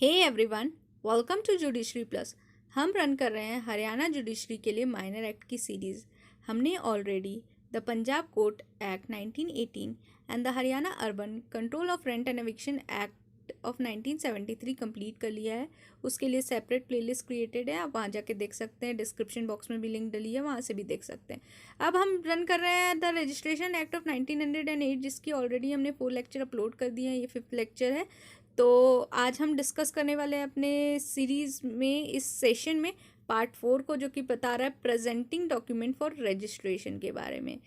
Hey everyone, welcome to judiciary plus. हम run कर रहे हैं हरियाणा जुडिशरी के लिए माइनर एक्ट की सीरीज़। हमने already the Punjab court act 1918 and the Haryana urban control of rent and eviction act of 1973 complete कर लिया है। उसके लिए सेपरेट प्लेलिस्ट क्रिएटेड है, आप वहाँ जाके देख सकते हैं। डिस्क्रिप्शन बॉक्स में भी लिंक डली है, वहाँ से भी देख सकते हैं। अब हम रन कर रहे हैं द रजिस्ट्रेशन एक्ट ऑफ 1908, जिसकी ऑलरेडी हमने 4 लेक्चर अपलोड कर दिए हैं। ये 5th लेक्चर है। तो आज हम डिस्कस करने वाले हैं अपने सीरीज़ में, इस सेशन में पार्ट 4 को, जो कि बता रहा है प्रेजेंटिंग डॉक्यूमेंट फॉर रजिस्ट्रेशन के बारे में।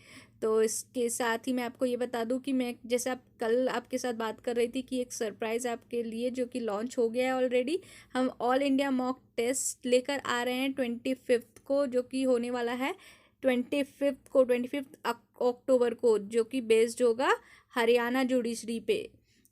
तो इसके साथ ही मैं आपको ये बता दूं कि मैं जैसे आप कल आपके साथ बात कर रही थी कि एक सरप्राइज़ आपके लिए जो कि लॉन्च हो गया है ऑलरेडी। हम ऑल इंडिया मॉक टेस्ट लेकर आ रहे हैं 25 को, जो कि होने वाला है 25 अक्टूबर को, जो कि बेस्ड होगा हरियाणा जुडिशरी पे।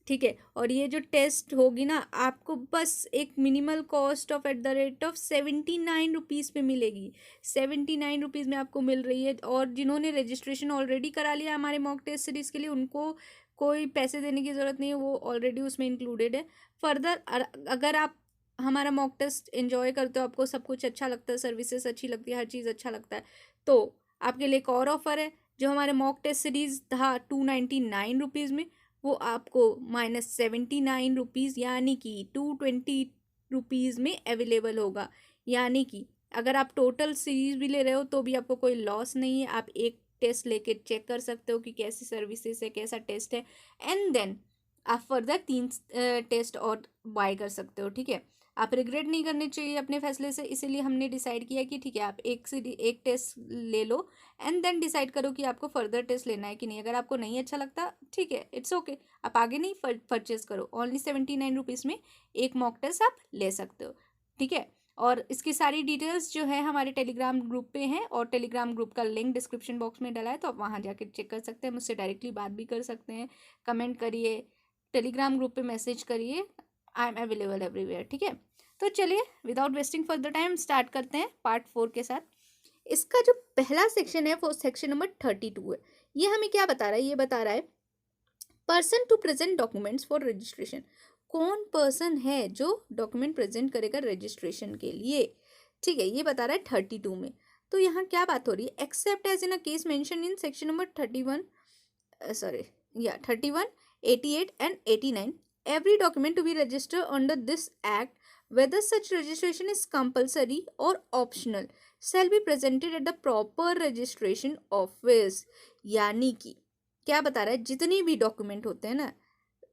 ठीक है। और ये जो टेस्ट होगी ना, आपको बस एक minimal cost of at the rate of 79 rupees पे मिलेगी। 79 रुपीज़ में आपको मिल रही है। और जिन्होंने रजिस्ट्रेशन ऑलरेडी करा लिया हमारे मॉक टेस्ट सीरीज़ के लिए, उनको कोई पैसे देने की ज़रूरत नहीं है, वो ऑलरेडी उसमें इंक्लूडेड है। फर्दर अगर आप हमारा मॉक टेस्ट एंजॉय करते हो, आपको सब कुछ अच्छा लगता है, सर्विसेज अच्छी लगती है, हर चीज़ अच्छा लगता है, तो आपके लिए एक और ऑफ़र है। जो हमारे मॉक टेस्ट सीरीज़ था 299 रुपीज़ में, वो आपको -79 रुपीज़ यानी कि 220 रुपीज़ में अवेलेबल होगा। यानी कि अगर आप टोटल सीरीज भी ले रहे हो तो भी आपको कोई लॉस नहीं है। आप एक टेस्ट लेके चेक कर सकते हो कि कैसी सर्विसेज है, कैसा टेस्ट है, एंड देन आप फर्दर 3 टेस्ट और बाय कर सकते हो। ठीक है। आप रिग्रेट नहीं करने चाहिए अपने फैसले से, इसीलिए हमने डिसाइड किया कि ठीक है, आप एक टेस्ट ले लो एंड देन डिसाइड करो कि आपको फर्दर टेस्ट लेना है कि नहीं। अगर आपको नहीं अच्छा लगता, ठीक है, इट्स ओके, आप आगे नहीं परचेज करो। ओनली 79 रुपीज़ में एक मॉक टेस्ट आप ले सकते हो। ठीक है। और इसकी सारी डिटेल्स जो है हमारे टेलीग्राम ग्रुप पे हैं, और टेलीग्राम ग्रुप का लिंक डिस्क्रिप्शन बॉक्स में डला है, तो आप वहाँ जाकर चेक कर सकते हैं। मुझसे डायरेक्टली बात भी कर सकते हैं, कमेंट करिए, टेलीग्राम ग्रुप पे मैसेज करिए। I am available everywhere. ठीक है। तो चलिए without wasting further time start करते हैं पार्ट 4 के साथ। इसका जो पहला सेक्शन है वो सेक्शन नंबर 32 है। ये हमें क्या बता रहा है? ये बता रहा है person to present documents for registration. कौन पर्सन है जो डॉक्यूमेंट प्रेजेंट करेगा रजिस्ट्रेशन के लिए? ठीक है, ये बता रहा है 32 में। तो यहाँ क्या बात हो रही है? Except as in a case mention in section number 31, 31, 88 and 89, every document to be registered under this act, whether such registration is compulsory or optional, shall be presented at the proper registration office। यानी कि क्या बता रहा है? जितनी भी document होते हैं ना,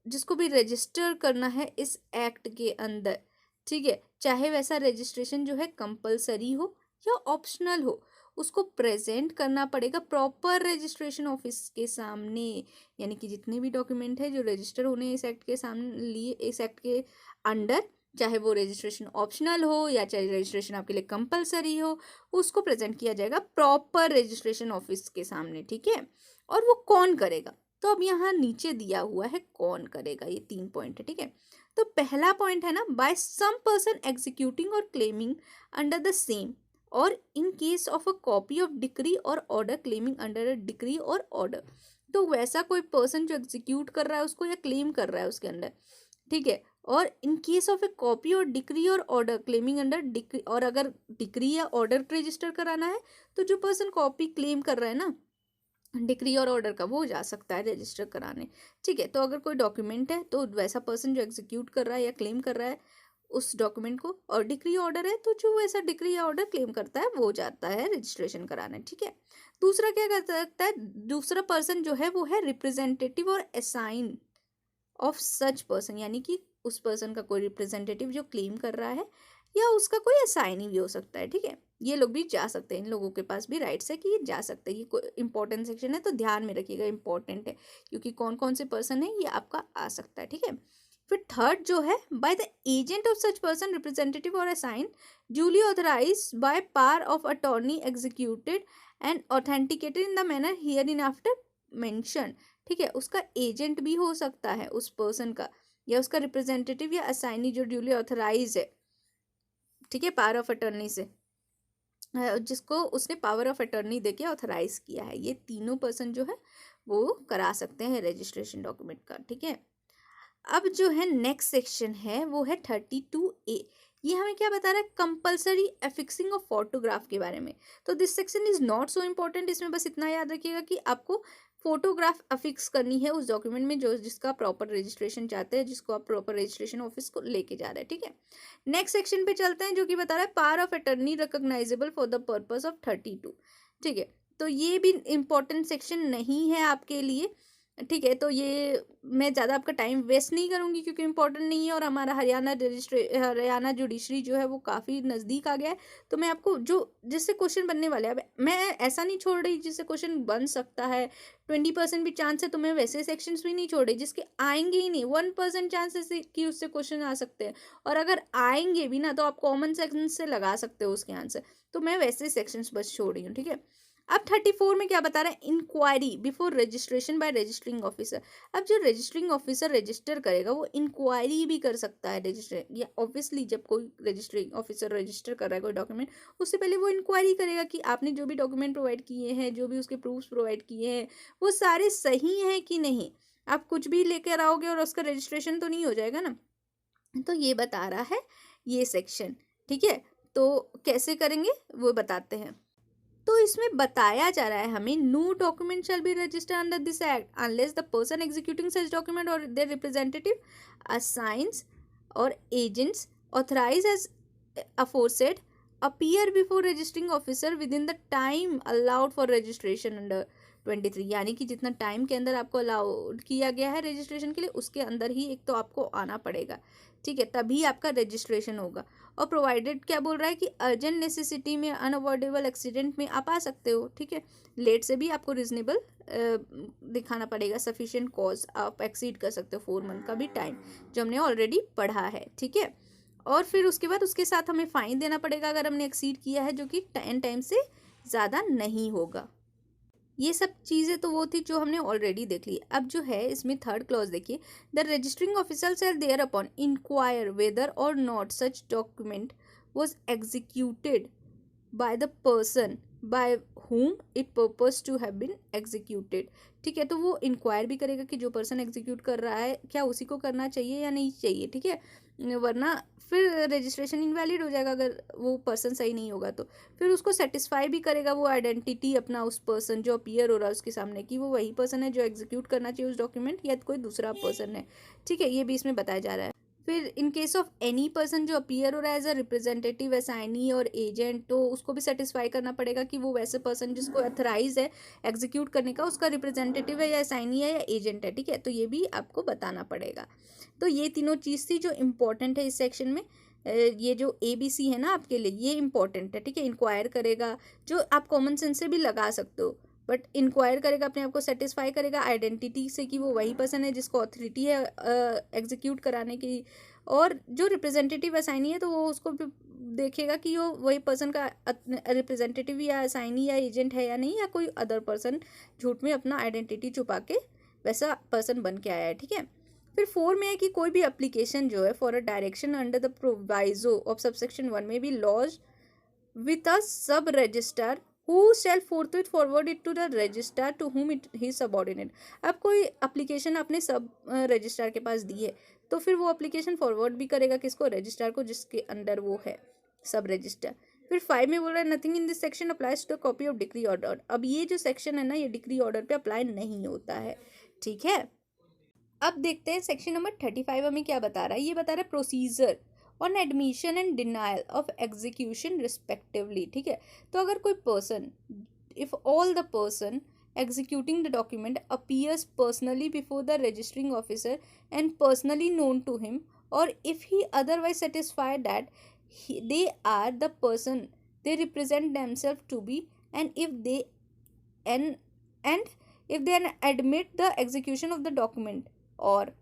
जिसको भी रजिस्टर करना है इस एक्ट के अंदर, ठीक है, चाहे वैसा रजिस्ट्रेशन जो है कंपलसरी हो या ऑप्शनल हो, उसको प्रेजेंट करना पड़ेगा प्रॉपर रजिस्ट्रेशन ऑफिस के सामने। यानी कि जितने भी डॉक्यूमेंट है जो रजिस्टर होने इस एक्ट के सामने लिए, इस एक्ट के अंडर, चाहे वो रजिस्ट्रेशन ऑप्शनल हो या चाहे रजिस्ट्रेशन आपके लिए कंपलसरी हो, उसको प्रेजेंट किया जाएगा प्रॉपर रजिस्ट्रेशन ऑफिस के सामने। ठीक है। और वो कौन करेगा? तो अब यहाँ नीचे दिया हुआ है कौन करेगा, ये 3 पॉइंट है। ठीक है। तो पहला पॉइंट है ना, बाय सम पर्सन एग्जीक्यूटिंग और क्लेमिंग अंडर द सेम, और in case of a copy of decree और order claiming under a decree और ऑर्डर। तो वैसा कोई पर्सन जो एग्जीक्यूट कर रहा है उसको या क्लेम कर रहा है उसके अंदर। ठीक है। और in case of A copy और डिक्री और ऑर्डर क्लेमिंग अंडर डिक्री, और अगर डिक्री या ऑर्डर रजिस्टर कराना है तो जो पर्सन कॉपी क्लेम कर रहा है ना डिक्री और ऑर्डर का, वो जा सकता है रजिस्टर कराने। ठीक है। तो अगर कोई डॉक्यूमेंट है तो वैसा पर्सन जो एग्जीक्यूट कर रहा है या क्लेम कर रहा है उस डॉक्यूमेंट को, और डिक्री ऑर्डर है तो जो वैसा डिक्री या ऑर्डर क्लेम करता है वो जाता है रजिस्ट्रेशन कराने। ठीक है। दूसरा क्या कर सकता है? दूसरा पर्सन जो है वो है रिप्रेजेंटेटिव और असाइन ऑफ सच पर्सन। यानी कि उस पर्सन का कोई रिप्रेजेंटेटिव जो क्लेम कर रहा है, या उसका कोई असाइनी भी हो सकता है। ठीक है। ये लोग भी जा सकते हैं, इन लोगों के पास भी राइट्स है कि ये जा सकते हैं। ये कोई इंपॉर्टेंट सेक्शन है तो ध्यान में रखिएगा, इंपॉर्टेंट है, क्योंकि कौन कौन से पर्सन है ये आपका आ सकता है। ठीक है। फिर थर्ड जो है, by the agent of such person representative और assign duly authorise by power of attorney executed and authenticated in the manner hereinafter mention. ठीक है। उसका एजेंट भी हो सकता है उस पर्सन का, या उसका रिप्रेजेंटेटिव या असाइनी जो ड्यूली ऑथराइज है। ठीक है। पावर ऑफ अटर्नी से, जिसको उसने पावर ऑफ अटर्नी देके ऑथराइज किया है, ये तीनों पर्सन जो है वो करा सकते हैं रजिस्ट्रेशन डॉक्यूमेंट का। ठीक है। अब जो है नेक्स्ट सेक्शन है वो है 32A। ये हमें क्या बता रहा है, कंपल्सरी एफिक्सिंग ऑफ फोटोग्राफ के बारे में। तो this section is not so important, इसमें बस इतना याद रखिएगा कि आपको फोटोग्राफ अफिक्स करनी है उस डॉक्यूमेंट में जो जिसका प्रॉपर रजिस्ट्रेशन चाहते हैं, जिसको आप प्रॉपर रजिस्ट्रेशन ऑफिस को लेके जा रहे हैं, ठीक है। नेक्स्ट सेक्शन पे चलते हैं जो कि बता रहा है power of attorney recognisable for the purpose of 32, ठीक है। तो ये भी इम्पोर्टेंट सेक्शन नहीं है आपके लिए, ठीक है। तो ये मैं ज़्यादा आपका टाइम वेस्ट नहीं करूँगी क्योंकि इम्पोर्टेंट नहीं है और हमारा हरियाणा जुडिशरी जो है वो काफ़ी नज़दीक आ गया है। तो मैं आपको जो जिससे क्वेश्चन बनने वाले हैं, अब मैं ऐसा नहीं छोड़ रही जिससे क्वेश्चन बन सकता है, 20% भी चांस है, तो मैं वैसे सेक्शंस भी नहीं छोड़ रही जिसके आएंगे ही नहीं, 1% चांसेस कि उससे क्वेश्चन आ सकते हैं, और अगर आएंगे भी ना तो आप कॉमन सेक्शन से लगा सकते हो उसके आंसर। तो मैं वैसे सेक्शंस बस छोड़ रही हूँ, ठीक है। अब 34 में क्या बता रहा है, inquiry before registration by registering officer. अब जो रजिस्टरिंग ऑफिसर रजिस्टर करेगा वो इंक्वायरी भी कर सकता है रजिस्टर, या ऑब्वियसली जब कोई रजिस्टरिंग ऑफिसर रजिस्टर कर रहा है कोई डॉक्यूमेंट, उससे पहले वो इंक्वायरी करेगा कि आपने जो भी डॉक्यूमेंट प्रोवाइड किए हैं, जो भी उसके प्रूफ्स प्रोवाइड किए हैं, वो सारे सही हैं कि नहीं। आप कुछ भी लेकर आओगे और उसका रजिस्ट्रेशन तो नहीं हो जाएगा ना। तो ये बता रहा है ये सेक्शन, ठीक है। तो कैसे करेंगे वो बताते हैं। तो इसमें बताया जा रहा है हमें, no document shall be registered under this act unless the person executing such document और देयर रिप्रेजेंटेटिव असाइंस और agents authorise as aforesaid appear before registering officer within the time allowed for registration under 23। यानी कि जितना time के अंदर आपको allowed किया गया है रजिस्ट्रेशन के लिए, उसके अंदर ही एक तो आपको आना पड़ेगा, ठीक है, तभी आपका रजिस्ट्रेशन होगा। और प्रोवाइडेड क्या बोल रहा है कि अर्जेंट नेसेसिटी में, अनअवॉइडेबल एक्सीडेंट में आप आ सकते हो, ठीक है। लेट से भी आपको रीजनेबल दिखाना पड़ेगा, सफिशिएंट कॉज आप एक्सीड कर सकते हो 4 मंथ का भी टाइम, जो हमने ऑलरेडी पढ़ा है, ठीक है। और फिर उसके बाद उसके साथ हमें फाइन देना पड़ेगा अगर हमने एक्सीड किया है, जो कि 10 टाइम से ज़्यादा नहीं होगा। ये सब चीज़ें तो वो थी जो हमने ऑलरेडी देख ली। अब जो है इसमें थर्ड क्लॉज देखिए, the registering officer shall thereupon inquire whether और not such document was executed by the person by whom it purpose to have been executed, ठीक है। तो वो इंक्वायर भी करेगा कि जो पर्सन एग्जीक्यूट कर रहा है क्या उसी को करना चाहिए या नहीं चाहिए, ठीक है, वरना फिर रजिस्ट्रेशन इनवैलिड हो जाएगा अगर वो पर्सन सही नहीं होगा। तो फिर उसको सेटिस्फाई भी करेगा वो आइडेंटिटी अपना, उस पर्सन जो अपीयर हो रहा है उसके सामने, कि वो वही पर्सन है जो एग्जीक्यूट करना चाहिए उस डॉक्यूमेंट, या कोई दूसरा पर्सन है, ठीक है। ये भी इसमें बताया जा रहा है। फिर इन केस ऑफ एनी पर्सन जो अपीयर हो रहा है एज अ रिप्रेजेंटेटिव, असाइनी और एजेंट, तो उसको भी सेटिस्फाई करना पड़ेगा कि वो वैसे पर्सन जिसको अथराइज है एग्जीक्यूट करने का, उसका रिप्रेजेंटेटिव है या असाइनी है या एजेंट है, ठीक है। तो ये भी आपको बताना पड़ेगा। तो ये तीनों चीज़ थी जो इम्पोर्टेंट है इस सेक्शन में। ये जो ABC है ना आपके लिए, ये इंपॉर्टेंट है, ठीक है। इंक्वायर करेगा, जो आप कॉमन सेंस से भी लगा सकते हो, बट इंक्वायर करेगा, अपने आप को सेटिस्फाई करेगा आइडेंटिटी से कि वो वही पर्सन है जिसको अथॉरिटी है एग्जीक्यूट कराने की, और जो रिप्रेजेंटेटिव असाइनी है तो वो उसको भी देखेगा कि वो वही पर्सन का रिप्रेजेंटेटिव या असाइनी या एजेंट है या नहीं, या कोई अदर पर्सन झूठ में अपना आइडेंटिटी छुपा के वैसा पर्सन बन के आया है, ठीक है। फिर 4 में है कि कोई भी एप्लीकेशन जो है for a direction under the proviso of subsection 1 में be lodge with a sub registrar who shall forthwith forward it to the registrar to whom it he is subordinate। अब कोई एप्लीकेशन अपने सब रजिस्ट्रार के पास दी है तो फिर वो एप्लीकेशन फॉरवर्ड भी करेगा किसको, रजिस्ट्रार को, जिसके अंडर वो है सब रजिस्टर। फिर 5 में बोल रहा है nothing in this section applies to copy of decree order. अब ये जो सेक्शन है ना, ये डिक्री ऑर्डर पे अप्लाई नहीं होता है, ठीक है। अब देखते हैं सेक्शन नंबर 35 हमें क्या बता रहा है। ये बता रहा है procedure on admission and denial of execution respectively, ठीक है। तो अगर कोई person, if all the person executing the document appears personally before the registering officer and personally known to him, or if he otherwise satisfied that they are the person they represent themselves to be, and if they and if they admit the execution of the document, और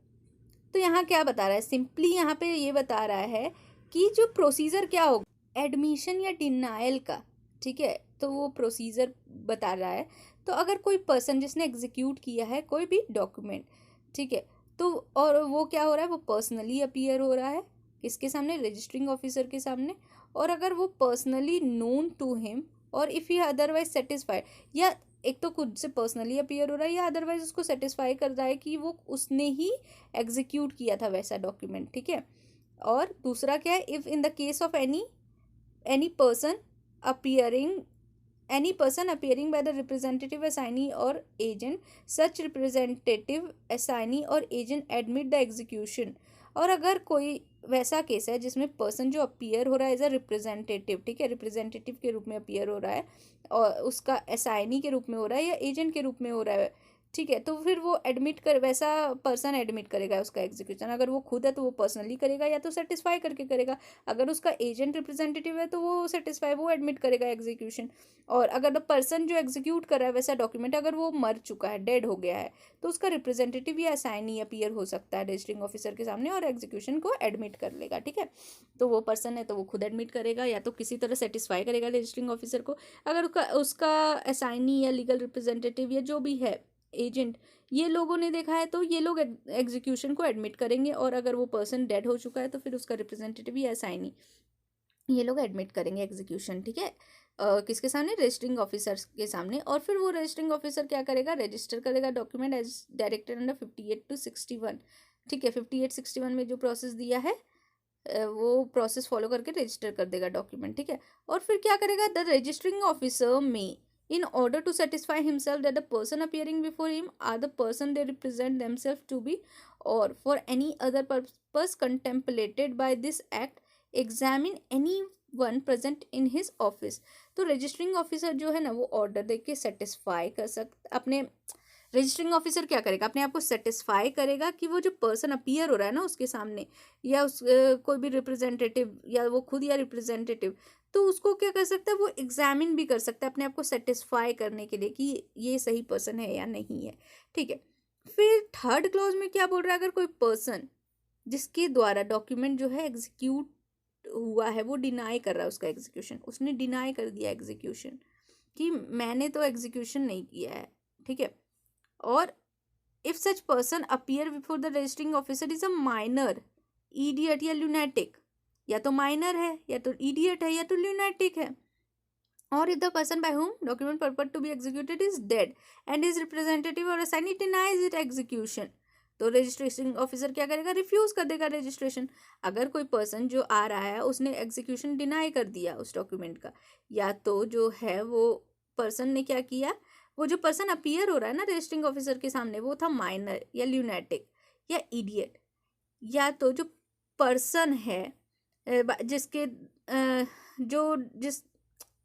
तो यहाँ क्या बता रहा है, simply यहाँ पे ये बता रहा है कि जो प्रोसीजर क्या होगा एडमिशन या डिनायल का, ठीक है। तो वो प्रोसीजर बता रहा है। तो अगर कोई पर्सन जिसने एग्जीक्यूट किया है कोई भी डॉक्यूमेंट, ठीक है, तो और वो क्या हो रहा है, वो पर्सनली अपीयर हो रहा है किसके सामने, रजिस्टरिंग ऑफिसर के सामने, और अगर वो पर्सनली नोन टू हिम और इफ़ ही अदरवाइज सेटिस्फाइड, या एक तो खुद से पर्सनली अपीयर हो रहा है या अदरवाइज उसको सेटिस्फाई कर रहा है कि वो उसने ही एग्जीक्यूट किया था वैसा डॉक्यूमेंट, ठीक है। और दूसरा क्या है, if in the case of any person appearing any person appearing by the representative assignee or agent, such representative assignee or agent admit the execution। और अगर कोई वैसा केस है जिसमें पर्सन जो अपीयर हो रहा है एज अ रिप्रेजेंटेटिव, ठीक है, रिप्रेजेंटेटिव के रूप में अपीयर हो रहा है और उसका असाइनी के रूप में हो रहा है या एजेंट के रूप में हो रहा है, ठीक है, तो फिर वो एडमिट कर, वैसा पर्सन एडमिट करेगा उसका एग्जीक्यूशन। अगर वो खुद है तो वो पर्सनली करेगा या तो सेटिस्फाई करके करेगा। अगर उसका एजेंट रिप्रेजेंटेटिव है तो वो सेटिस्फाई, वो एडमिट करेगा एग्जीक्यूशन। और अगर द पर्सन जो एग्जीक्यूट कर रहा है वैसा डॉक्यूमेंट अगर वो मर चुका है, डेड हो गया है, तो उसका रिप्रेजेंटेटिव या असाइनी अपीयर हो सकता है रजिस्टरिंग ऑफिसर के सामने और एग्जीक्यूशन को एडमिट कर लेगा, ठीक है। तो वो पर्सन है तो वो खुद एडमिट करेगा या तो किसी तरह सेटिस्फाई करेगा रजिस्टरिंग ऑफिसर को। अगर उसका असाइनी या लीगल रिप्रेजेंटेटिव या जो भी है एजेंट, ये लोगों ने देखा है तो ये लोग एग्जीक्यूशन को एडमिट करेंगे। और अगर वो पर्सन डेड हो चुका है तो फिर उसका रिप्रेजेंटेटिव या असाइनी, ये लोग एडमिट करेंगे एग्जीक्यूशन, ठीक है। किसके सामने, रजिस्टरिंग ऑफिसर के सामने। और फिर वो रजिस्टरिंग ऑफिसर क्या करेगा, रजिस्टर करेगा document as directed under 58 to 61, ठीक है। 58-61 में जो प्रोसेस दिया है वो प्रोसेस फॉलो करके रजिस्टर कर देगा डॉक्यूमेंट, ठीक है। और फिर क्या करेगा, द रजिस्टरिंग ऑफिसर में in order to satisfy himself that the person appearing before him are the person they represent themselves to be or for any other purpose contemplated by this act, examine anyone present in his office। तो registering officer जो है ना वो order देख के satisfy कर सकता, अपने रजिस्टरिंग ऑफिसर क्या करेगा, अपने आप को सेटिस्फाई करेगा कि वो जो पर्सन अपीयर हो रहा है ना उसके सामने या उस कोई भी रिप्रेजेंटेटिव या वो खुद या रिप्रेजेंटेटिव, तो उसको क्या कर सकता है, वो एग्जामिन भी कर सकता है अपने आप को सेटिस्फाई करने के लिए कि ये सही पर्सन है या नहीं है, ठीक है। फिर थर्ड क्लॉज में क्या बोल रहा है, अगर कोई पर्सन जिसके द्वारा डॉक्यूमेंट जो है एग्जीक्यूट हुआ है वो डिनाई कर रहा है उसका एग्जीक्यूशन, उसने डिनाई कर दिया एग्जीक्यूशन कि मैंने तो एग्जीक्यूशन नहीं किया है, ठीक है। और if such person appear before the registering officer is a minor, idiot या ल्यूनेटिक, या तो माइनर है या तो इडियट है या तो ल्यूनेटिक है। और if the person by whom document purpose to be executed is dead and is representative और असाइनी डिनाइज इट एग्जीक्यूशन, तो रजिस्ट्रेशन ऑफिसर क्या करेगा, रिफ्यूज कर देगा रजिस्ट्रेशन। अगर कोई पर्सन जो आ रहा है उसने एग्जीक्यूशन डिनाई कर दिया उस डॉक्यूमेंट का, या तो जो है वो पर्सन ने क्या किया, वो जो पर्सन अपीयर हो रहा है ना रजिस्टरिंग ऑफिसर के सामने वो था माइनर या ल्यूनेटिक या इडियट, या तो जो पर्सन है जिसके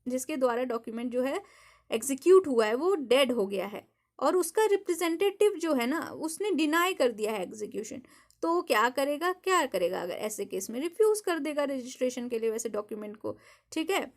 जिसके द्वारा डॉक्यूमेंट जो है एग्जीक्यूट हुआ है वो डेड हो गया है और उसका रिप्रेजेंटेटिव जो है ना उसने डिनाई कर दिया है एग्जीक्यूशन, तो क्या करेगा अगर ऐसे केस में रिफ्यूज कर देगा रजिस्ट्रेशन के लिए वैसे डॉक्यूमेंट को, ठीक है।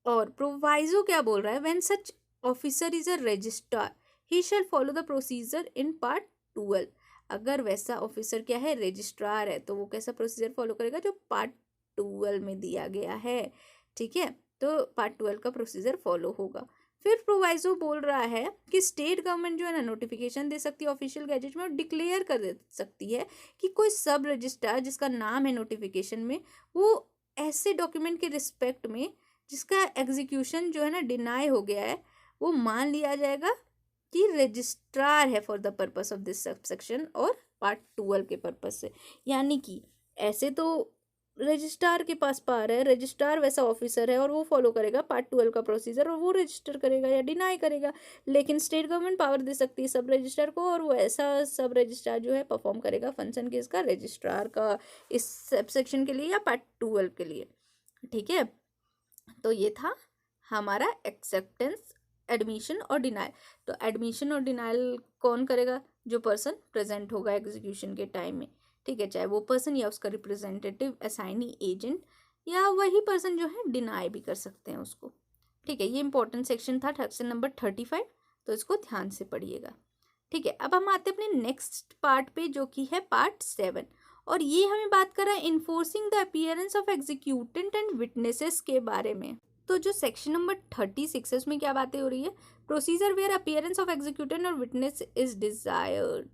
और प्रोवाइजो क्या बोल रहा है, when such officer is a registrar he shall follow the procedure in part 12। अगर वैसा ऑफिसर क्या है, रजिस्ट्रार है, तो वो कैसा प्रोसीजर फॉलो करेगा जो पार्ट 12 में दिया गया है, ठीक है। तो पार्ट 12 का प्रोसीजर फॉलो होगा। फिर प्रोवाइजो बोल रहा है कि स्टेट गवर्नमेंट जो है ना नोटिफिकेशन दे सकती है ऑफिशियल गैजेट में और डिक्लेयर कर दे सकती है कि कोई सब रजिस्ट्रार जिसका नाम है नोटिफिकेशन में वो ऐसे डॉक्यूमेंट के रिस्पेक्ट में जिसका एग्जीक्यूशन जो है ना डिनाई हो गया है वो मान लिया जाएगा कि रजिस्ट्रार है for the purpose of this subsection और पार्ट 12 के पर्पस से। यानी कि ऐसे तो रजिस्ट्रार के पास पावर है, रजिस्ट्रार वैसा ऑफिसर है और वो फॉलो करेगा पार्ट 12 का प्रोसीजर और वो रजिस्टर करेगा या डिनाई करेगा। लेकिन स्टेट गवर्नमेंट पावर दे सकती है सब रजिस्ट्रार को और वो ऐसा सब रजिस्ट्रार जो है परफॉर्म करेगा फंक्शन किसका, रजिस्ट्रार का, इस सबसेक्शन के लिए या पार्ट 12 के लिए, ठीक है। तो ये था हमारा एक्सेप्टेंस, एडमिशन और डिनाइल। तो एडमिशन और डिनाइल कौन करेगा, जो पर्सन प्रेजेंट होगा एग्जीक्यूशन के टाइम में, ठीक है, चाहे वो पर्सन या उसका रिप्रेजेंटेटिव, असाइनी, एजेंट, या वही पर्सन जो है डिनाई भी कर सकते हैं उसको, ठीक है। ये इंपॉर्टेंट सेक्शन था, सेक्शन नंबर 35, तो इसको ध्यान से पढ़िएगा, ठीक है। अब हम आते हैं अपने नेक्स्ट पार्ट पे जो कि है पार्ट 7 और ये हमें बात कर रहा है enforcing the appearance of executant and witnesses के बारे में। तो जो सेक्शन नंबर 36 है उसमें क्या बातें हो रही है, procedure where appearance of executant और विटनेस इज डिजायर्ड,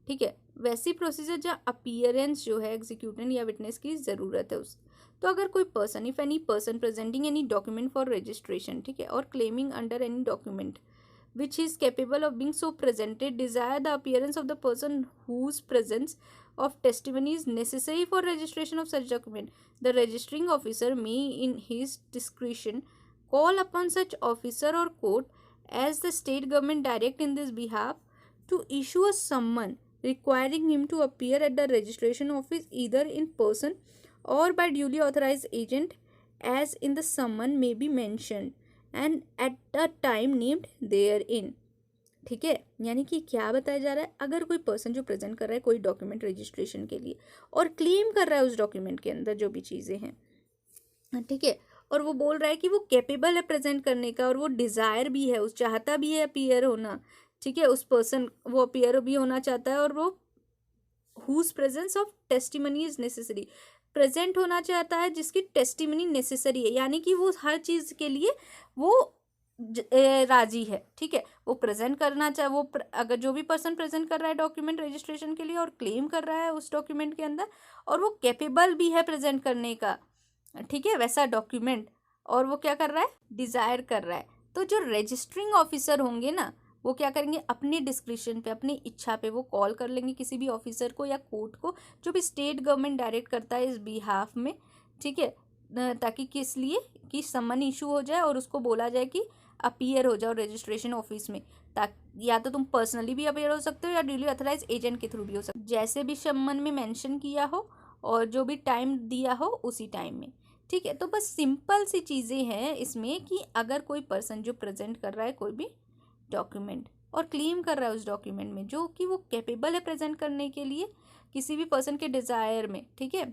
ठीक है। वैसी प्रोसीजर जहाँ अपीयरेंस जो है एग्जीक्यूटेंट या विटनेस की ज़रूरत है उस, तो अगर कोई person, if any person presenting any document for registration, ठीक है, और claiming under any document which is capable of being so presented, desire the appearance of the person whose presence of testimony is necessary for registration of such document. The registering officer may, in his discretion, call upon such officer or court as the state government direct in this behalf to issue a summons requiring him to appear at the registration office either in person or by duly authorized agent, as in the summons may be mentioned and at the time named therein. ठीक है, यानी कि क्या बताया जा रहा है, अगर कोई पर्सन जो प्रेजेंट कर रहा है कोई डॉक्यूमेंट रजिस्ट्रेशन के लिए और क्लेम कर रहा है उस डॉक्यूमेंट के अंदर जो भी चीज़ें हैं, ठीक है, और वो बोल रहा है कि वो कैपेबल है प्रेजेंट करने का और वो डिज़ायर भी है, उस चाहता भी है अपीयर होना, ठीक है, उस पर्सन वो अपीयर भी होना चाहता है और वो whose presence of testimony is necessary, present होना चाहता है जिसकी टेस्टिमनी नेसेसरी है, यानी कि वो हर चीज़ के लिए वो राजी है, ठीक है, वो प्रेजेंट करना चाहे वो अगर जो भी पर्सन प्रेजेंट कर रहा है डॉक्यूमेंट रजिस्ट्रेशन के लिए और क्लेम कर रहा है उस डॉक्यूमेंट के अंदर और वो कैपेबल भी है प्रेजेंट करने का, ठीक है, वैसा डॉक्यूमेंट, और वो क्या कर रहा है, डिज़ायर कर रहा है, तो जो रजिस्टरिंग ऑफिसर होंगे ना वो क्या करेंगे, अपने डिस्क्रिप्शन पे अपनी इच्छा पे वो कॉल कर लेंगे किसी भी ऑफिसर को या कोर्ट को जो भी स्टेट गवर्नमेंट डायरेक्ट करता है इस बिहाफ में, ठीक है, ताकि किस लिए कि समन इशू हो जाए और उसको बोला जाए कि अपीयर हो जाओ रजिस्ट्रेशन ऑफिस में, ताकि या तो तुम पर्सनली भी अपीयर हो सकते हो या ड्यूली ऑथराइज एजेंट के थ्रू भी हो सकते हो, जैसे भी समन में मेंशन किया हो और जो भी टाइम दिया हो उसी टाइम में, ठीक है। तो बस सिंपल सी चीज़ें हैं इसमें कि अगर कोई पर्सन जो प्रेजेंट कर रहा है कोई भी डॉक्यूमेंट और क्लेम कर रहा है उस डॉक्यूमेंट में जो कि वो कैपेबल है प्रेजेंट करने के लिए किसी भी पर्सन के डिज़ायर में, ठीक है,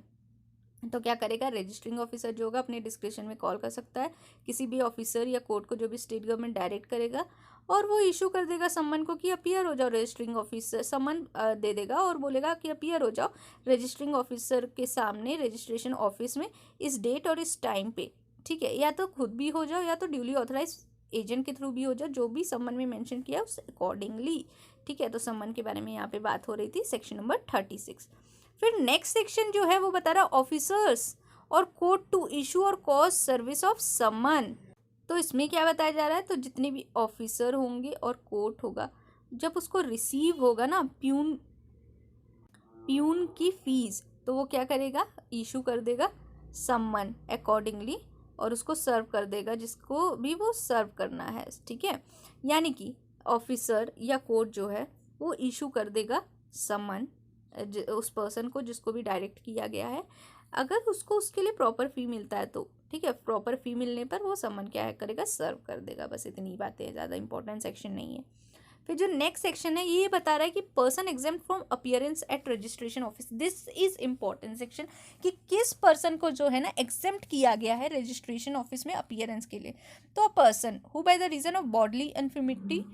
तो क्या करेगा, रजिस्टरिंग ऑफिसर जो होगा अपने डिस्क्रिप्शन में कॉल कर सकता है किसी भी ऑफिसर या कोर्ट को जो भी स्टेट गवर्नमेंट डायरेक्ट करेगा और वो इशू कर देगा समन को कि अपीयर हो जाओ, रजिस्टरिंग ऑफिसर समन दे देगा और बोलेगा कि अपीयर हो जाओ रजिस्टरिंग ऑफिसर के सामने रजिस्ट्रेशन ऑफिस में इस डेट और इस टाइम पे, ठीक है, या तो खुद भी हो जाओ या तो ड्यूली ऑथराइज एजेंट के थ्रू भी हो जाओ, जो भी समन में मेंशन किया उस अकॉर्डिंगली, ठीक है। तो समन के बारे में यहाँ पे बात हो रही थी सेक्शन नंबर 36। फिर नेक्स्ट सेक्शन जो है वो बता रहा है ऑफिसर्स और कोर्ट टू इशू और कॉज सर्विस ऑफ समन। तो इसमें क्या बताया जा रहा है, तो जितने भी ऑफिसर होंगे और कोर्ट होगा जब उसको रिसीव होगा ना प्यून की फीस, तो वो क्या करेगा, इशू कर देगा समन अकॉर्डिंगली और उसको सर्व कर देगा जिसको भी वो सर्व करना है, ठीक है, यानी कि ऑफिसर या कोर्ट जो है वो इशू कर देगा समन उस पर्सन को जिसको भी डायरेक्ट किया गया है, अगर उसको उसके लिए प्रॉपर फी मिलता है तो, ठीक है, प्रॉपर फी मिलने पर वो समन क्या है करेगा, सर्व कर देगा, बस इतनी बातें हैं, ज़्यादा इंपॉर्टेंट सेक्शन नहीं है। फिर जो नेक्स्ट सेक्शन है ये बता रहा है कि person exempt from appearance at registration office, this is important section कि किस पर्सन को जो है ना एग्जेम्प्ट किया गया है रजिस्ट्रेशन ऑफिस में अपीयरेंस के लिए। तो a person who by the reason of bodily infirmity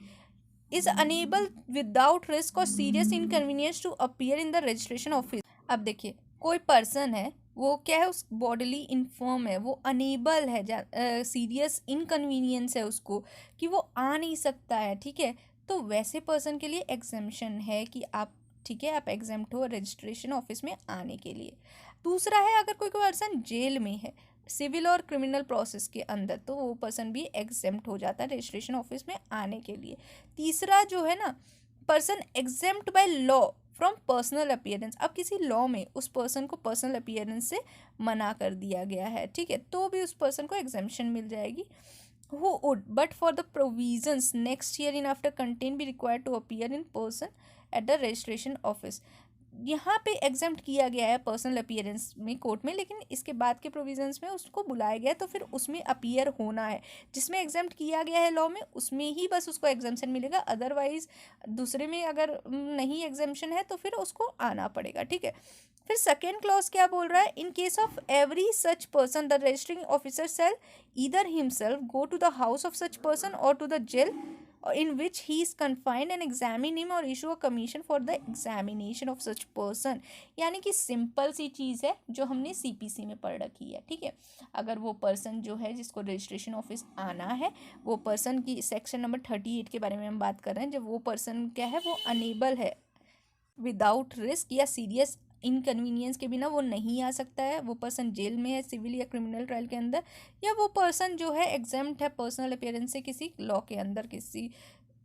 is unable without risk और serious inconvenience to appear in the registration office. अब देखिए कोई पर्सन है वो क्या है, उस बॉडली इन्फॉर्म है, वो अनेबल है, सीरियस इनकन्वीनियंस है उसको कि वो आ नहीं सकता है, ठीक है, तो वैसे पर्सन के लिए एग्जेम्पशन है कि आप, ठीक है, आप एग्जेम्प्ट हो रजिस्ट्रेशन ऑफिस में आने के लिए। दूसरा है अगर कोई पर्सन जेल में है सिविल और क्रिमिनल प्रोसेस के अंदर, तो वो पर्सन भी एग्जेम्प्ट हो जाता है रजिस्ट्रेशन ऑफिस में आने के लिए। तीसरा जो है ना, person exempt by law from personal appearance, अब किसी लॉ में उस पर्सन को पर्सनल अपीयरेंस से मना कर दिया गया है, ठीक है, तो भी उस पर्सन को एग्जेम्पशन मिल जाएगी। who would but for the provisions next hereinafter contain be required to appear in person at the registration office। यहाँ पे एग्जेम्प्ट किया गया है पर्सनल अपीयरेंस में कोर्ट में, लेकिन इसके बाद के प्रोविजंस में उसको बुलाया गया है तो फिर उसमें अपीयर होना है, जिसमें एग्जेम्प्ट किया गया है लॉ में उसमें ही बस उसको एग्जेम्पशन मिलेगा, अदरवाइज दूसरे में अगर नहीं एग्जेम्पशन है तो फिर उसको आना पड़ेगा, ठीक है। फिर सेकेंड क्लॉज क्या बोल रहा है, in case of every such person the registering officer shall either himself go to the house of such person और to the jail in which he is confined and examine him or issue a commission for the examination of such person। यानी कि simple सी चीज़ है जो हमने CPC में पढ़ रखी है, ठीक है। अगर वो पर्सन जो है जिसको रजिस्ट्रेशन ऑफिस आना है, वो पर्सन की सेक्शन नंबर 38 के बारे में हम बात कर रहे हैं, जब वो पर्सन क्या है वो अनेबल है विदाउट रिस्क या सीरियस इनकन्वीनियंस के बिना वो नहीं आ सकता है, वो पर्सन जेल में है सिविल या क्रिमिनल ट्रायल के अंदर, या वो पर्सन जो है एग्जेम्प्ट है पर्सनल अपीयरेंस से किसी लॉ के अंदर किसी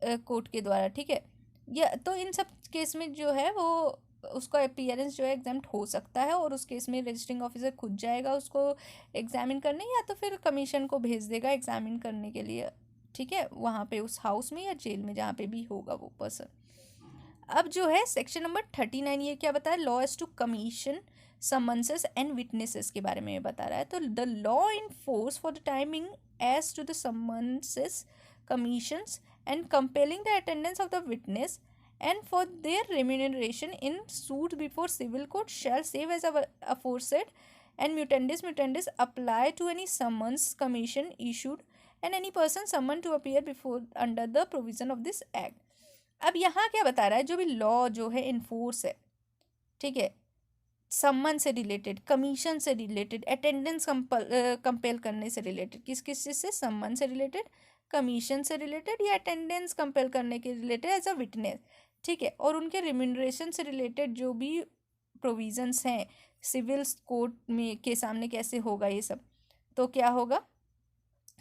कोर्ट के द्वारा, ठीक है। या तो इन सब केस में जो है वो उसका अपीयरेंस जो है एग्जाम्प्ट हो सकता है, और उस केस में रजिस्टरिंग ऑफिसर खुद जाएगा उसको एग्जामिन करने, या तो फिर कमीशन को भेज देगा एग्जामिन करने के लिए, ठीक है, वहाँ पे उस हाउस में या जेल में जहाँ पे भी होगा वो पर्सन। अब जो है सेक्शन नंबर 39 ये क्या बता रहा है, law as to commission summonses and witnesses के बारे में बता रहा है। तो the law in force for the timing as to the summonses commissions and compelling the attendance of the witness and for their remuneration in suit before civil court shall save as aforesaid and mutandis apply to any summons commission issued and any person summoned to appear before under the provision of this act। अब यहाँ क्या बता रहा है, जो भी law जो है इन्फोर्स है, ठीक है, सम्मन से रिलेटेड, कमीशन से रिलेटेड, अटेंडेंस कंपेल करने से रिलेटेड, किस किस चीज़ से, सम्मन से रिलेटेड, कमीशन से रिलेटेड, या अटेंडेंस कंपेल करने के रिलेटेड एज अ विटनेस, ठीक है, और उनके रिम्यूनरेशन से रिलेटेड जो भी प्रोविजंस हैं सिविल कोर्ट में के सामने कैसे होगा ये सब, तो क्या होगा,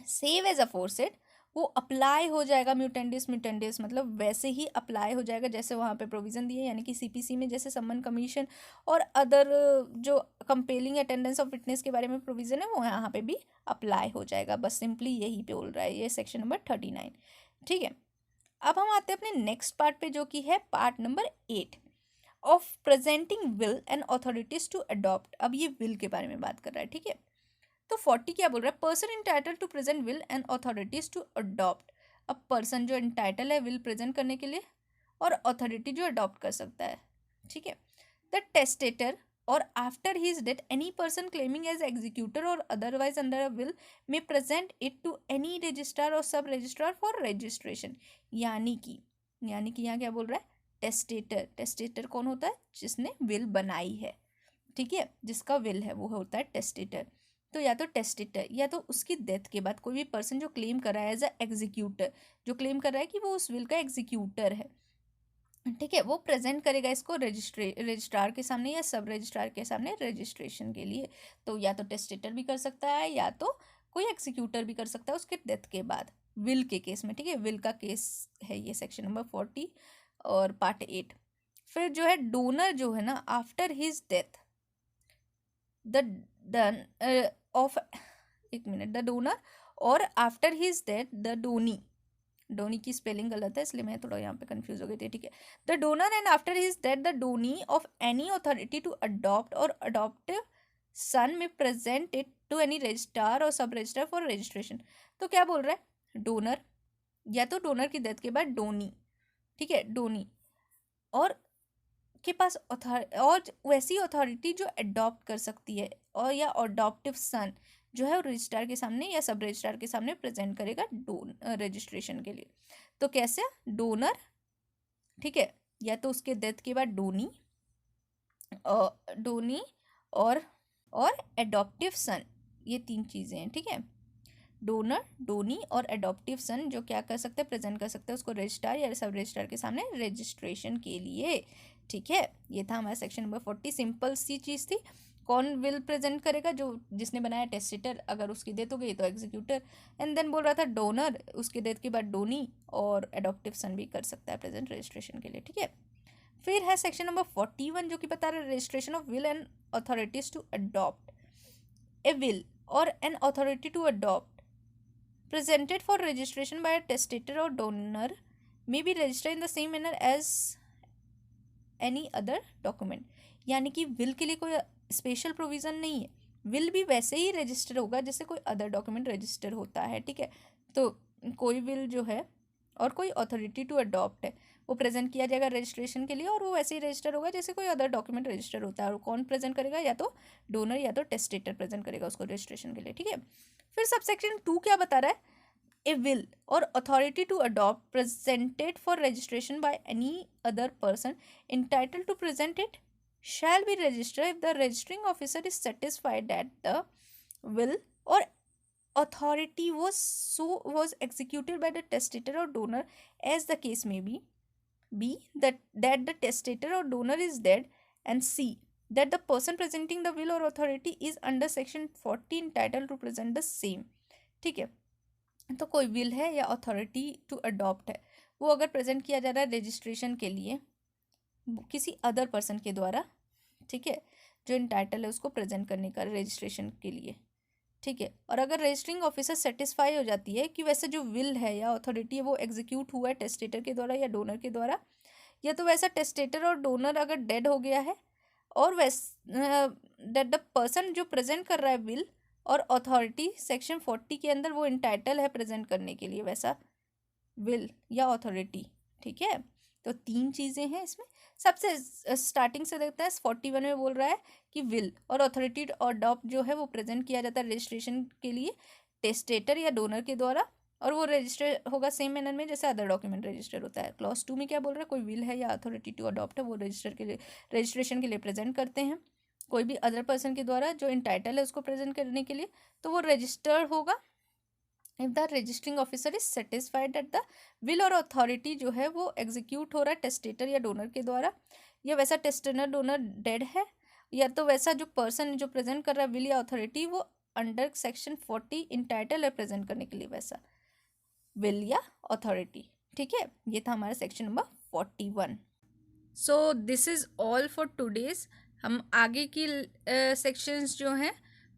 सेव एज अफोरसेड, वो अप्लाई हो जाएगा, म्यूटेंडिस मतलब वैसे ही अप्लाई हो जाएगा जैसे वहाँ पे प्रोविज़न दिए, यानी कि सीपीसी में जैसे सम्मन कमीशन और अदर जो कंपेलिंग अटेंडेंस ऑफ विटनेस के बारे में प्रोविज़न है वो यहाँ पे भी अप्लाई हो जाएगा। बस सिंपली यही पे बोल रहा है ये सेक्शन नंबर 39, ठीक है। अब हम आते हैं अपने नेक्स्ट पार्ट पे, जो कि है part number 8 of presenting will and authorities to adopt. अब ये विल के बारे में बात कर रहा है, ठीक है। तो 40 क्या बोल रहा है, person entitle to present will and authorities to adopt. अब पर्सन जो इंटाइटल है विल प्रेजेंट करने के लिए, और अथॉरिटी जो अडॉप्ट कर सकता है, ठीक है। The testator or after his death any person claiming as executor or otherwise under a will may present it to any registrar और सब रजिस्ट्रार फॉर रजिस्ट्रेशन। यानी कि यहाँ क्या बोल रहा है, टेस्टेटर कौन होता है, जिसने विल बनाई है, ठीक है, जिसका विल है वो होता है टेस्टेटर। तो या तो टेस्टेटर या तो उसकी डेथ के बाद कोई भी पर्सन जो क्लेम कर रहा है एज अ एग्जीक्यूटर, जो क्लेम कर रहा है कि वो उस विल का एग्जीक्यूटर है, ठीक है, वो प्रेजेंट करेगा इसको रजिस्ट्रार के सामने या सब रजिस्ट्रार के सामने रजिस्ट्रेशन के लिए। तो या तो टेस्टेटर भी कर सकता है या तो कोई एग्जीक्यूटर भी कर सकता है उसके डेथ के बाद, विल के केस में, ठीक है। विल का केस है ये सेक्शन नंबर 40 और पार्ट 8। फिर जो है डोनर जो है ना, after his death the done of, एक मिनट, द डोनर और after his death the Downey की स्पेलिंग गलत है इसलिए मैं थोड़ा यहाँ पे कंफ्यूज हो गई थी, ठीक है। The donor and after his death the donee of any authority to adopt और अडॉप्टिव सन में present it to any registrar और सब रजिस्ट्रार फॉर रजिस्ट्रेशन। तो क्या बोल रहा है, डोनर या तो डोनर की डेथ के बाद डोनी, ठीक है, डोनी और के पास और वैसी अथॉरिटी जो अडॉप्ट कर सकती है, और या अडॉप्टिव सन जो है रजिस्ट्रार के सामने या सब रजिस्ट्रार के सामने प्रेजेंट करेगा रजिस्ट्रेशन के लिए। तो कैसे, डोनर, ठीक है, या तो उसके डेथ के बाद डोनी और एडॉप्टिव सन, ये 3 चीज़ें हैं, ठीक है। डोनर, डोनी और एडॉप्टिव सन जो क्या कर सकते हैं, प्रेजेंट कर सकते हैं उसको रजिस्ट्रार या सब रजिस्ट्रार के सामने रजिस्ट्रेशन के लिए, ठीक है। ये था हमारा सेक्शन नंबर 40, सिंपल सी चीज़ थी। कौन विल प्रेजेंट करेगा, जो जिसने बनाया टेस्टेटर, अगर उसकी डेथ हो गई तो एग्जीक्यूटर, एंड देन बोल रहा था डोनर, उसकी डेथ के बाद डोनी और एडॉप्टिव सन भी कर सकता है प्रेजेंट रजिस्ट्रेशन के लिए, ठीक है। फिर है सेक्शन नंबर 41 जो कि बता रहा है registration of will and authorities to adopt. A will or an authority to adopt presented for registration by a testator or donor may be registered in the same manner as any other document। यानी कि will के लिए कोई special provision नहीं है, will भी वैसे ही register होगा जैसे कोई अदर डॉक्यूमेंट रजिस्टर होता है, ठीक है। तो कोई विल जो है और कोई अथॉरिटी टू अडॉप्ट है वो प्रेजेंट किया जाएगा रजिस्ट्रेशन के लिए, और वो वैसे ही रजिस्टर होगा जैसे कोई अदर डॉक्यूमेंट रजिस्टर होता है। और कौन प्रेजेंट करेगा, या तो डोनर या तो टेस्टेटर प्रेजेंट करेगा उसको रजिस्ट्रेशन के लिए, ठीक है। फिर सबसेक्शन 2 क्या बता रहा है, ए विल और authority to adopt presented for registration by any other person entitled to present it shall be registered if the registering officer is satisfied that the will or authority was executed by the testator or donor, as the case may be. B, that the testator or donor is dead, and C, that the person presenting the will or authority is under section 40 entitled to present the same, ठीक है। तो कोई will है या authority to adopt है वो अगर present किया जा रहा है रजिस्ट्रेशन के लिए किसी अदर पर्सन के द्वारा, ठीक है, जो इंटाइटल है उसको प्रेजेंट करने का रजिस्ट्रेशन के लिए, ठीक है। और अगर रजिस्टरिंग ऑफिसर सेटिस्फाई हो जाती है कि वैसे जो विल है या अथॉरिटी है वो एग्जीक्यूट हुआ है टेस्टेटर के द्वारा या डोनर के द्वारा, या तो वैसा टेस्टेटर और डोनर अगर डेड हो गया है, और दैट द पर्सन जो प्रेजेंट कर रहा है विल और अथॉरिटी सेक्शन 40 के अंदर वो इंटाइटल है प्रेजेंट करने के लिए वैसा विल या अथॉरिटी, ठीक है। तो 3 चीज़ें हैं इसमें। सबसे स्टार्टिंग से देखते हैं 41 में बोल रहा है कि विल और अथॉरिटी और अडॉप्ट जो है वो प्रेजेंट किया जाता है रजिस्ट्रेशन के लिए टेस्टेटर या डोनर के द्वारा, और वो रजिस्टर होगा सेम मैनर में जैसे अदर डॉक्यूमेंट रजिस्टर होता है। क्लॉज 2 में क्या बोल रहा है, कोई विल है या अथॉरिटी टू अडॉप्ट है वो रजिस्ट्रेशन के लिए प्रेजेंट करते हैं कोई भी अदर पर्सन के द्वारा जो इंटाइटल है उसको प्रेजेंट करने के लिए, तो वो रजिस्टर्ड होगा if the registering officer is satisfied that the will और अथॉरिटी जो है वो एग्जीक्यूट हो रहा है टेस्टेटर या डोनर के द्वारा, या वैसा टेस्टेटर डोनर डेड है, या तो वैसा जो पर्सन जो प्रेजेंट कर रहा है विल या अथॉरिटी वो अंडर सेक्शन 40 इंटाइटल है प्रेजेंट करने के लिए वैसा विल या अथॉरिटी, ठीक है। ये था हमारा section number 41। So this is all for today's. हम आगे की सेक्शंस जो हैं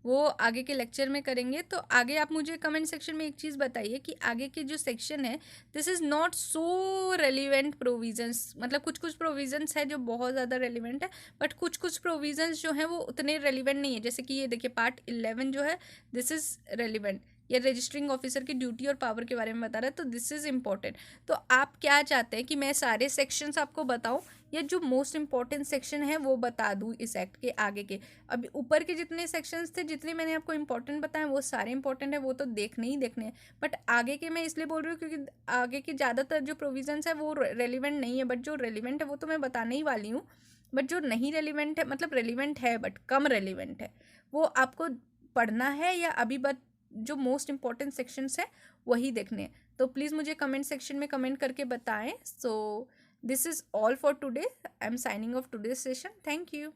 वो आगे के लेक्चर में करेंगे। तो आगे आप मुझे कमेंट सेक्शन में एक चीज़ बताइए कि आगे के जो सेक्शन है this is not so relevant provisions, मतलब कुछ कुछ प्रोविजंस है जो बहुत ज़्यादा रेलिवेंट है, बट कुछ कुछ प्रोविजंस जो हैं वो उतने रेलिवेंट नहीं है। जैसे कि ये देखिए पार्ट 11 जो है दिस इज़ रेलिवेंट, या रजिस्टरिंग ऑफिसर की ड्यूटी और पावर के बारे में बता रहा है, तो दिस इज़ इम्पॉर्टेंट। तो आप क्या चाहते हैं कि मैं सारे सेक्शंस आपको बताऊं या जो मोस्ट इम्पॉर्टेंट सेक्शन है वो बता दूं इस एक्ट के आगे के? अभी ऊपर के जितने सेक्शंस थे जितने मैंने आपको इंपॉर्टेंट बताए वो सारे इंपॉर्टेंट है, वो तो देखने ही देखने हैं, बट आगे के मैं इसलिए बोल रही हूँ क्योंकि आगे के ज़्यादातर जो प्रोविजंस है वो रेलिवेंट नहीं है, बट जो रेलिवेंट है वो तो मैं बताने ही वाली हूँ, बट जो नहीं रेलिवेंट है मतलब रेलिवेंट है बट कम रेलिवेंट है वो आपको पढ़ना है, या अभी बट जो मोस्ट इंपॉर्टेंट सेक्शंस है वही देखने हैं। तो प्लीज़ मुझे कमेंट सेक्शन में कमेंट करके बताएं। So this is all for today. I am signing off today's session. Thank you.